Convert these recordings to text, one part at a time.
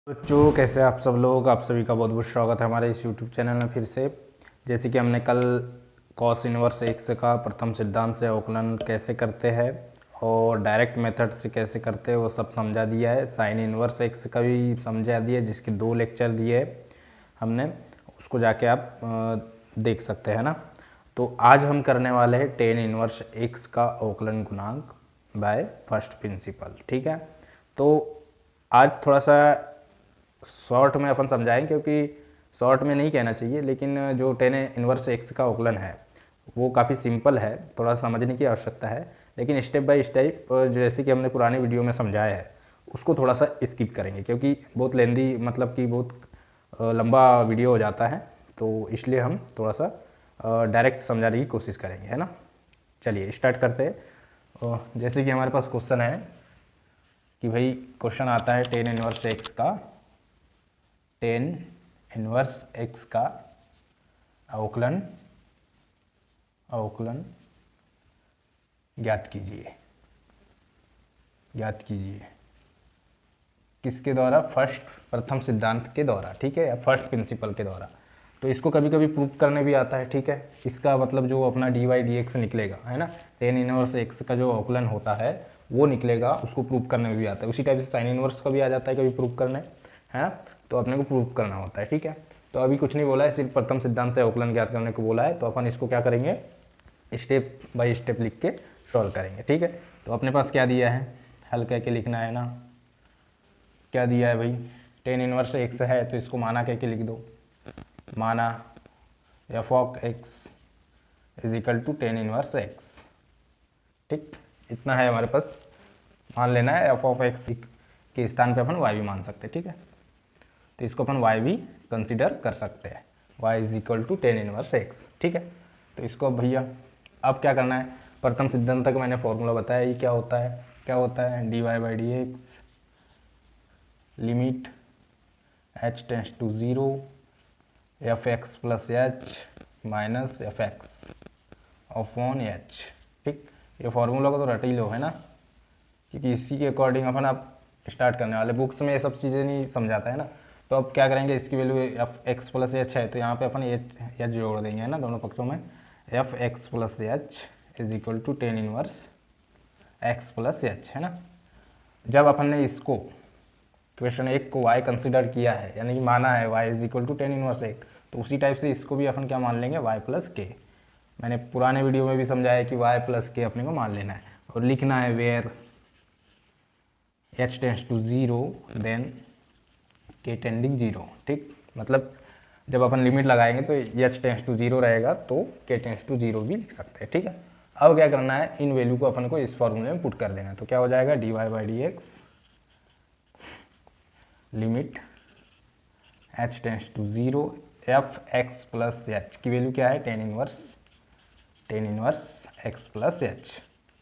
बच्चों कैसे आप सब लोग। आप सभी का बहुत बहुत स्वागत है हमारे इस YouTube चैनल में फिर से। जैसे कि हमने कल कॉस इनवर्स एक्स का प्रथम सिद्धांत से अवकलन कैसे करते हैं और डायरेक्ट मेथड से कैसे करते हैं वो सब समझा दिया है। साइन इनवर्स एक्स का भी समझा दिया, जिसके 2 लेक्चर दिए हमने, उसको जाके आप देख सकते हैं ना। तो आज हम करने वाले हैं टेन इनवर्स एक्स का अवकलन गुणांक बाय फर्स्ट प्रिंसिपल। ठीक है, तो आज थोड़ा सा शॉर्ट में अपन समझाएं, क्योंकि शॉर्ट में नहीं कहना चाहिए, लेकिन जो टेन इनवर्स एक्स का अवकलन है वो काफ़ी सिंपल है, थोड़ा समझने की आवश्यकता है। लेकिन स्टेप बाय स्टेप जैसे कि हमने पुराने वीडियो में समझाया है उसको थोड़ा सा स्किप करेंगे, क्योंकि बहुत लेंदी मतलब कि बहुत लंबा वीडियो हो जाता है, तो इसलिए हम थोड़ा सा डायरेक्ट समझाने की कोशिश करेंगे, है ना। चलिए स्टार्ट करते हैं। जैसे कि हमारे पास क्वेश्चन है कि भाई क्वेश्चन आता है टेन इनवर्स एक्स का, टेन इनवर्स एक्स का अवकलन ज्ञात कीजिए। किसके द्वारा? प्रथम सिद्धांत के द्वारा, ठीक है, या फर्स्ट प्रिंसिपल के द्वारा। तो इसको कभी कभी प्रूव करने भी आता है, ठीक है। इसका मतलब जो अपना डी वाई डी एक्स निकलेगा, है ना, टेन इनवर्स एक्स का जो अवकलन होता है वो निकलेगा, उसको प्रूव करने में भी आता है। उसी टाइप से साइन इनवर्स का भी आ जाता है कभी प्रूव करने, है ना। तो अपने को प्रूव करना होता है, ठीक है। तो अभी कुछ नहीं बोला है, सिर्फ प्रथम सिद्धांत से अवकलन ज्ञात करने को बोला है। तो अपन इसको क्या करेंगे, स्टेप बाय स्टेप लिख के सॉल्व करेंगे, ठीक है। तो अपने पास क्या दिया है, हल करके लिखना है ना। क्या दिया है भाई, टेन इनवर्स एक्स है तो इसको माना कह के लिख दो। माना f of x is equal to tan inverse x, ठीक, इतना है हमारे पास। मान लेना है एफ ऑफ एक्स के स्थान पे अपन वाई भी मान सकते हैं, ठीक है। तो इसको अपन वाई भी कंसिडर कर सकते हैं, y is equal to tan inverse x, ठीक है। तो इसको अब भैया अब क्या करना है, प्रथम सिद्धांत का मैंने फॉर्मूला बताया, ये क्या होता है d y by d x limit h tends to 0 f x plus h minus f x upon h, ठीक। ये फॉर्मूला को तो रट ही लो, है ना, क्योंकि इसी के अकॉर्डिंग अपन आप स्टार्ट करने वाले। बुक्स में ये सब चीज़ें नहीं समझाता है ना। तो अब क्या करेंगे, इसकी value F x plus h है तो यहाँ पे अपन एच जोड़ देंगे, है ना, दोनों पक्षों में। F x plus h is equal to tan inverse x plus h, है ना। जब अपन ने इसको क्वेश्चन एक को y कंसिडर किया है, यानी कि माना है y is equal to tan inverse एक, तो उसी टाइप से इसको भी अपन क्या मान लेंगे, y प्लस के। मैंने पुराने वीडियो में भी समझाया कि y प्लस के अपने को मान लेना है और लिखना है where h tends to 0 then k tending 0, ठीक। मतलब जब अपन लिमिट लगाएंगे तो h टेंस टू 0 रहेगा तो k टेंस टू 0 भी लिख सकते हैं, ठीक है। अब क्या करना है, इन वैल्यू को अपन को इस फॉर्मूले में पुट कर देना है। तो क्या हो जाएगा, d y by d x limit h tends to 0 f x plus h की वैल्यू क्या है, tan inverse x plus h,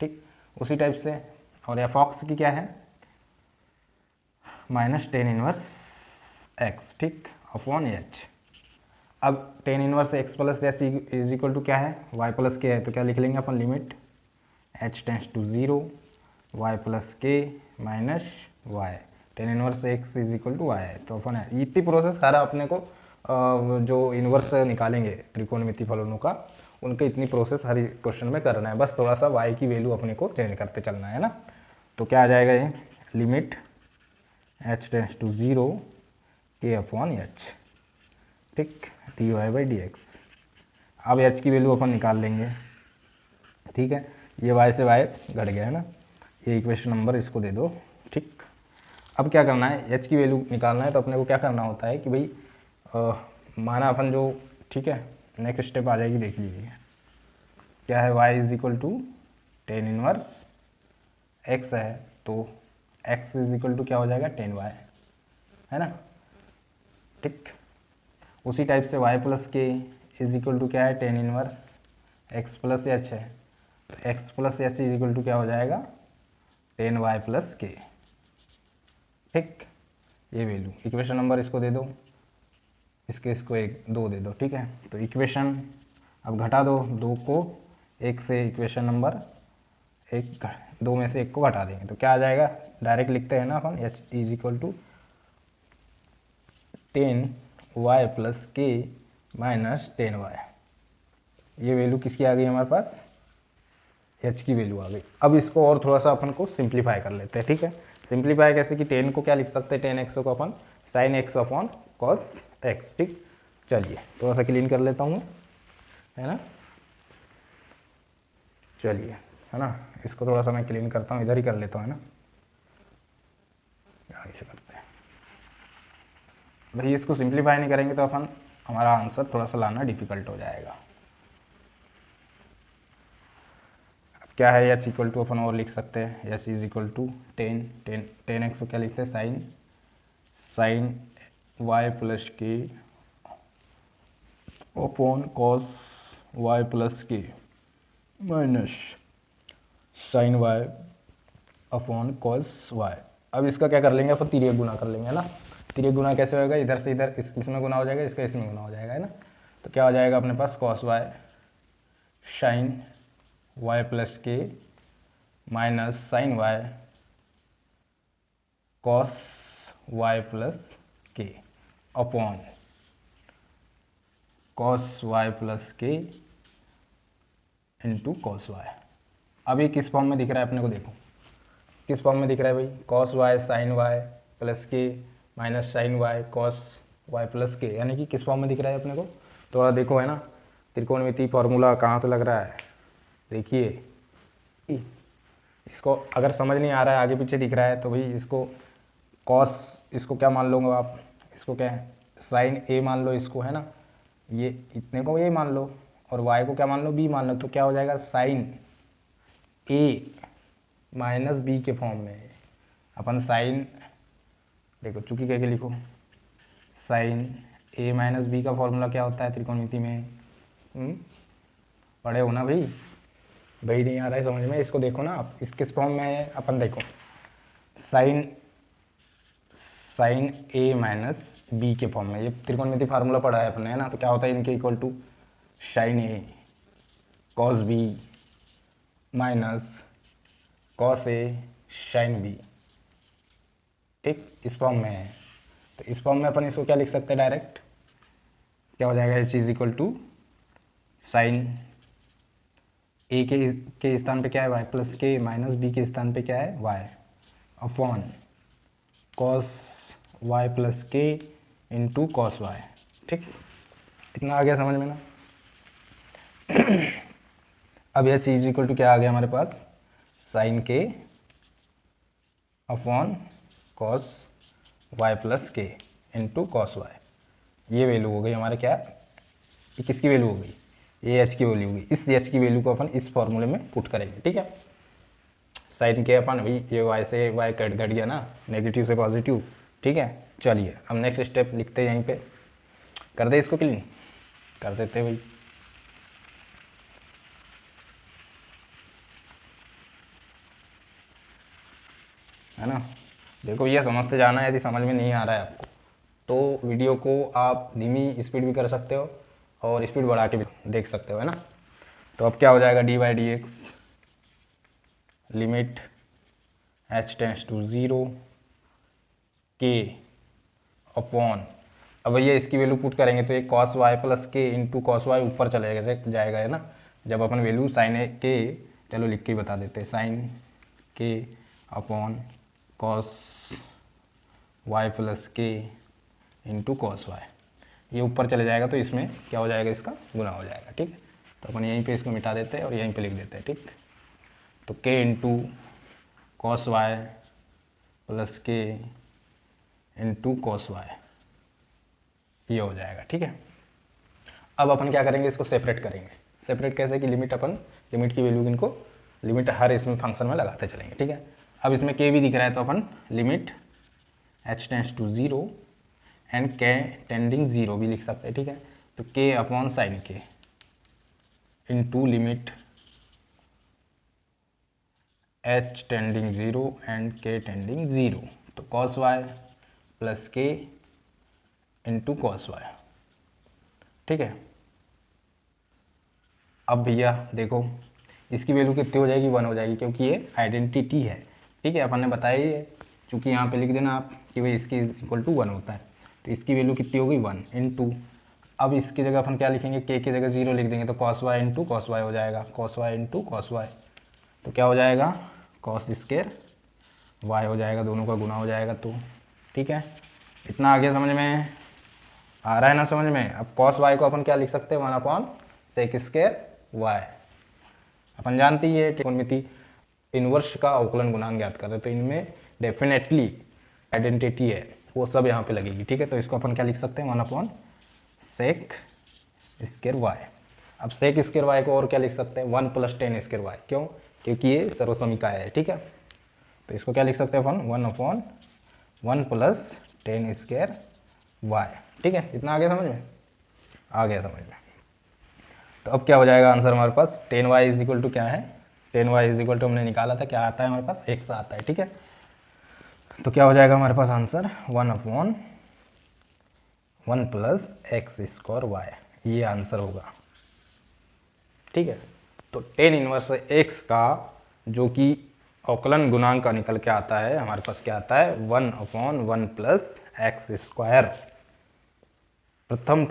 ठीक। उसी टाइप से और एफ ऑक्स की क्या है, माइनस टेन इनवर्स एक्स, ठीक, अपॉन एच। अब tan inverse x plus h is equal to क्या है, वाई प्लस के है, तो क्या लिख लेंगे अपन, limit h tends to 0 Y plus के minus Y, tan inverse X is equal to Y है। तो अपन इतनी प्रोसेस सारा अपने को जो इन्वर्स निकालेंगे त्रिकोणमिति फलनों का, उनके इतनी प्रोसेस हर क्वेश्चन में करना है। बस थोड़ा सा y की वैल्यू अपने को चेंज करते चलना है ना। तो क्या आ जाएगा ये, लिमिट h टेंस टू 0 के अपॉन एच, ठीक, d y by d x. अब h की वैल्यू अपन निकाल लेंगे, ठीक है। ये y से y घट गया है ना, ये इक्वेशन नंबर इसको दे दो, ठीक। अब क्या करना है, h की वैल्यू निकालना है तो अपने को क्या करना होता है कि भाई माना अपन जो, ठीक है, नेक्स्ट स्टेप आ जाएगी, देख लीजिए क्या है, y is equal to tan inverse x है तो x इज इक्वल टू क्या हो जाएगा, टेन y, है ना, ठीक। उसी टाइप से y plus k is equal to क्या है, tan inverse x plus h है, तो x plus h is equal to क्या हो जाएगा, टेन y प्लस के, ठीक। ये वैल्यू इक्वेशन नंबर इसको दे दो, इसको एक दो दे दो, ठीक है। तो इक्वेशन अब घटा दो, दो को एक से इक्वेशन नंबर एक, दो में से एक को घटा देंगे तो क्या आ जाएगा, डायरेक्ट लिखते हैं ना अपन, h is equal to 10y plus के माइनस 10y। ये वैल्यू किसकी आ गई हमारे पास, h की वैल्यू आ गई। अब इसको और थोड़ा सा अपन को सिंप्लीफाई कर लेते हैं, ठीक है। सिंप्लीफाई कैसे कि 10 को क्या लिख सकते हैं, 10x को अपन sin x upon cos x, ठीक। चलिए थोड़ा सा क्लीन कर लेता हूँ, है ना। चलिए, है ना, इसको थोड़ा सा मैं क्लीन करता हूँ, इधर ही कर लेता हूँ, है ना। ऐसे करते हैं भाई, इसको सिंप्लीफाई नहीं करेंगे तो अपन हमारा आंसर थोड़ा सा लाना डिफिकल्ट हो जाएगा। अब क्या है, एच इक्वल टू अपन और लिख सकते हैं, h is equal to 10 x को क्या लिखते हैं, साइन वाई प्लस के अपॉन कॉस वाई प्लस के minus sign y upon cos Y. अब इसका क्या कर लेंगे अपन, तिर्यक गुना कर लेंगे, है ना। तिर्यक गुना कैसे होगा, इधर से इधर इसमें गुना हो जाएगा, इसका इसमें गुना हो जाएगा, है ना। तो क्या हो जाएगा अपने पास, cos Y sin Y plus के minus sign Y cos Y plus के upon cos Y plus K into cos Y. अब ये किस फॉर्म में दिख रहा है अपने को, देखो किस फॉर्म में दिख रहा है भाई, cos Y sin Y plus के minus sign Y cos Y plus K, यानी कि किस फॉर्म में दिख रहा है अपने को। थोड़ा देखो, है ना, त्रिकोणमिति फॉर्मूला कहाँ से लग रहा है, देखिए। इसको अगर समझ नहीं आ रहा है, आगे पीछे दिख रहा है, तो भाई इसको कॉस, इसको क्या मान लोगे आप, इसको क्या है, साइन ए मान लो इसको, है ना, ये इतने को ए मान लो, और वाई को क्या मान लो, बी मान लो। तो क्या हो जाएगा, साइन ए माइनस बी के फॉर्म में अपन साइन, देखो चूंकि कह के लिखो, साइन ए माइनस बी का फॉर्मूला क्या होता है त्रिकोणमिति में, पढ़े हो ना भाई। भाई नहीं आ रहा है समझ में, इसको देखो ना आप, इस किस फॉर्म में है, अपन देखो साइन ए माइनस बी के फॉर्म में, ये त्रिकोणमिति फार्मूला पढ़ा है अपने, है ना। तो क्या होता है, इनके equal to sign A cos B minus cos A sine B, ठीक, इस फॉर्म में है। तो इस फॉर्म में अपन इसको क्या लिख सकते हैं, डायरेक्ट क्या हो जाएगा, H is equal to sign A के स्थान पे क्या है, वाई प्लस के माइनस बी के स्थान पे क्या है, Y upon cos Y plus K into cos Y, ठीक। इतना आ गया समझ में ना। अब यह चीज इक्वल टू क्या आ गया हमारे पास, साइन के upon cos Y plus K into cos Y. ये वैल्यू हो गई हमारे क्या, ये किसकी वैल्यू हो गई, ये एच की वैल्यू होगी। इस एच की वैल्यू को अपन इस फॉर्मूले में पुट करेंगे, ठीक है। साइन के अपन भाई, ये वाई से वाई कट गया ना, नेगेटिव से पॉजिटिव, ठीक है। चलिए अब नेक्स्ट स्टेप लिखते हैं, यहीं पे कर दे, इसको क्लीन कर देते भाई। है ना, देखो ये समझते जाना है, यदि समझ में नहीं आ रहा है आपको तो वीडियो को आप धीमी स्पीड भी कर सकते हो और स्पीड बढ़ा के भी देख सकते हो, है ना। तो अब क्या हो जाएगा, d by d x limit h tends to 0 के अपॉन, अब भैया इसकी वैल्यू पुट करेंगे तो ये cos Y plus K into cos Y ऊपर चला जाएगा, है ना। जब अपन वैल्यू साइन ए के, चलो लिख के ही बता देते हैं, साइन के upon cos Y plus K into cos Y, ये ऊपर चले जाएगा तो इसमें क्या हो जाएगा, इसका गुना हो जाएगा, ठीक है। तो अपन यहीं पे इसको मिटा देते हैं और यहीं पे लिख देते हैं, ठीक। तो के into cos Y plus K into cos Y, ये हो जाएगा, ठीक है। अब अपन क्या करेंगे, इसको सेपरेट करेंगे। सेपरेट कैसे कि लिमिट अपन, लिमिट की वैल्यू इनको, लिमिट हर इसमें फंक्शन में लगाते चलेंगे, ठीक है। अब इसमें के भी दिख रहा है तो अपन limit h tends to 0 and K tending 0 भी लिख सकते हैं, ठीक है। तो K upon sin K into limit h tending 0 and K tending 0, तो cos Y plus K into cos Y, ठीक है। अब भैया देखो इसकी वैल्यू कितनी हो जाएगी, 1 हो जाएगी, क्योंकि ये आइडेंटिटी है, ठीक है। अपन ने बताया ही है, चूँकि यहाँ पे लिख देना आप कि भाई इसकी इक्वल टू 1 होता है। तो इसकी वैल्यू कितनी होगी 1 इंटू, अब इसकी जगह अपन क्या लिखेंगे, के की जगह 0 लिख देंगे तो cos y into cos y हो जाएगा, cos y into cos y, तो क्या हो जाएगा कॉस स्क्वायर वाई हो जाएगा, दोनों का गुना हो जाएगा। तो ठीक है, इतना आगे समझ में आ रहा है ना समझ में। अब कॉस वाई को अपन क्या लिख सकते हैं 1/sec स्क्वायर वाई, अपन जानते ही है त्रिकोणमिति इनवर्स का अवकलन गुणांक ज्ञात कर रहे, तो इनमें डेफिनेटली आइडेंटिटी है वो सब यहाँ पे लगेगी। ठीक है, तो इसको अपन क्या लिख सकते हैं 1/sec स्क्वायर वाई। अब सेक स्क्वायर वाई को और क्या लिख सकते हैं 1 + tan स्क्वायर वाई, क्यों, क्योंकि ये सर्वसमीकाय है। ठीक है, तो इसको क्या लिख सकते हैं अपन 1/1 + tan स्क्वायर वाई। ठीक है, इतना आगे समझ में आ गया समझ में। तो अब क्या हो जाएगा आंसर हमारे पास, tan y = क्या है, tan y = हमने निकाला था, क्या आता है हमारे पास x आता है। ठीक है, तो क्या हो जाएगा हमारे पास आंसर 1/1 + x स्क्वायर वाई, ये आंसर होगा। ठीक है, तो tan इनवर्स x का जो कि अवकलन गुणांक का निकल के आता है हमारे पास क्या आता है 1/1 + x स्क्वायर। प्रथम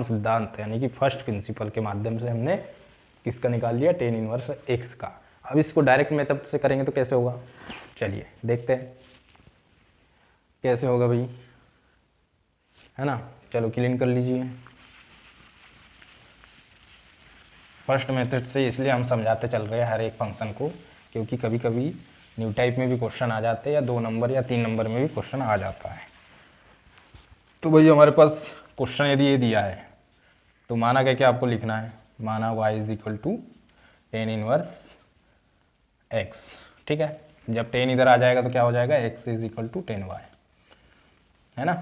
सिद्धांत यानी कि फर्स्ट प्रिंसिपल के माध्यम से हमने किसका निकाल लिया tan इनवर्स x का। अब इसको डायरेक्ट मेथड से करेंगे तो कैसे होगा, चलिए देखते हैं कैसे होगा भाई, है ना। चलो क्लीन कर लीजिए। फर्स्ट मेथड से इसलिए हम समझाते चल रहे हैं हर एक फंक्शन को, क्योंकि कभी कभी न्यू टाइप में भी क्वेश्चन आ जाते हैं, या 2 नंबर या 3 नंबर में भी क्वेश्चन आ जाता है। तो भाई हमारे पास क्वेश्चन यदि ये दिया है तो माना क्या क्या आपको लिखना है, माना y = tan इनवर्स x। ठीक है, जब tan इधर आ जाएगा तो क्या हो जाएगा x = tan y, है ना।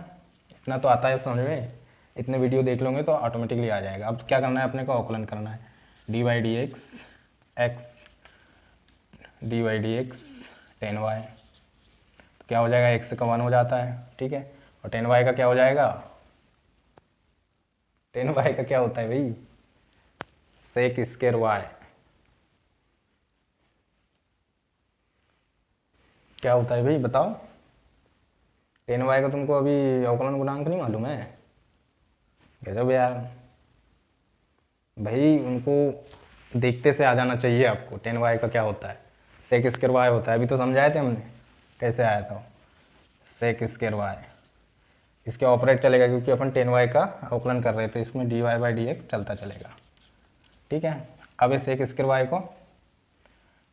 इतना तो आता है समझ में, इतने वीडियो देख लोगे तो ऑटोमेटिकली आ जाएगा। अब क्या करना है अपने को, अवकलन करना है dy/dx x dy/dx tan y, तो क्या हो जाएगा x का 1 हो जाता है। ठीक है, और tan y का क्या हो जाएगा, tan y का क्या होता है भाई sec स्क्वायर y, क्या होता है भाई बताओ। tan y का तुमको अभी अवकलन गुणांक नहीं मालूम है, गजब यार भाई, उनको देखते से आ जाना चाहिए आपको। tan y का क्या होता है sec स्क्वायर y होता है, अभी तो समझाए थे हमने कैसे आया था sec स्क्वायर y। इसके ऑपरेट चलेगा क्योंकि अपन tan y का अवकलन कर रहे थे, इसमें dy/dx चलता चलेगा। ठीक है, अब इस sec स्क्वायर y को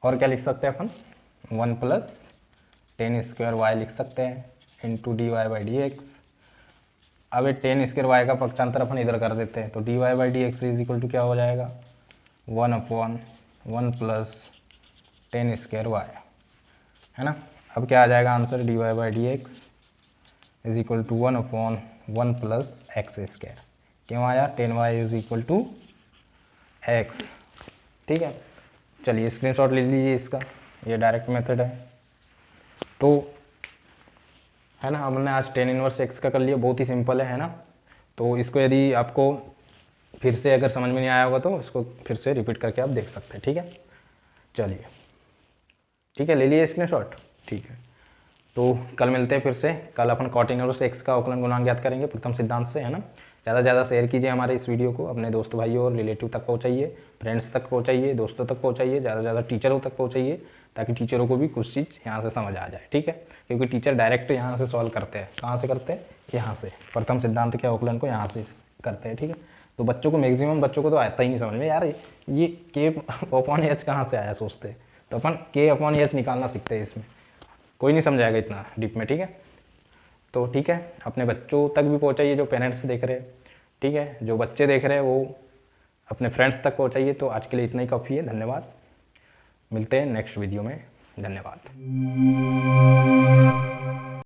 और क्या लिख सकते हैं अपन 1 + tan स्क्वायर y लिख सकते हैं इंटू dy/dx। अब ये tan स्क्वायर y का पक्षांतर अपन इधर कर देते हैं, तो dy/dx = क्या हो जाएगा 1/1 + tan स्क्वायर y, है ना। अब क्या आ जाएगा आंसर dy/dx = 1/1 + x स्क्वायर, क्यों आया tan y = x। ठीक है, चलिए स्क्रीनशॉट ले लीजिए इसका, ये डायरेक्ट मेथड है। तो है ना, हमने आज tan इनवर्स x का कर लिया, बहुत ही सिंपल है ना। तो इसको यदि आपको फिर से अगर समझ में नहीं आया होगा तो इसको फिर से रिपीट करके आप देख सकते हैं। ठीक है, चलिए ठीक है, ले लिए स्क्रीनशॉट। ठीक है, तो कल मिलते हैं फिर से। कल अपन cot इनवर्स x का अवकलन गुणांक ज्ञात करेंगे प्रथम सिद्धांत से, है ना। ज़्यादा से ज़्यादा शेयर कीजिए हमारे इस वीडियो को, अपने दोस्त भाइयों और रिलेटिव तक पहुँचाइए, फ्रेंड्स तक पहुँचाइए, दोस्तों तक पहुँचाइए, ज़्यादा से ज़्यादा टीचरों तक पहुँचाइए, ताकि टीचरों को भी कुछ चीज़ यहाँ से समझ आ जाए। ठीक है, क्योंकि टीचर डायरेक्ट यहाँ से सॉल्व करते हैं, कहाँ से करते हैं, यहाँ से प्रथम सिद्धांत के अवकलन को यहाँ से करते हैं। ठीक है, तो बच्चों को मैक्सिमम बच्चों को तो आता ही नहीं समझ में, यार ये k/h कहाँ से आया सोचते हैं, तो अपन k/h निकालना सीखते हैं, इसमें कोई नहीं समझाएगा इतना डीप में। ठीक है, तो ठीक है, अपने बच्चों तक भी पहुंचाइए जो पेरेंट्स देख रहे हैं। ठीक है, जो बच्चे देख रहे हैं वो अपने फ्रेंड्स तक पहुंचाइए। तो आज के लिए इतना ही काफ़ी है, धन्यवाद। मिलते हैं नेक्स्ट वीडियो में, धन्यवाद।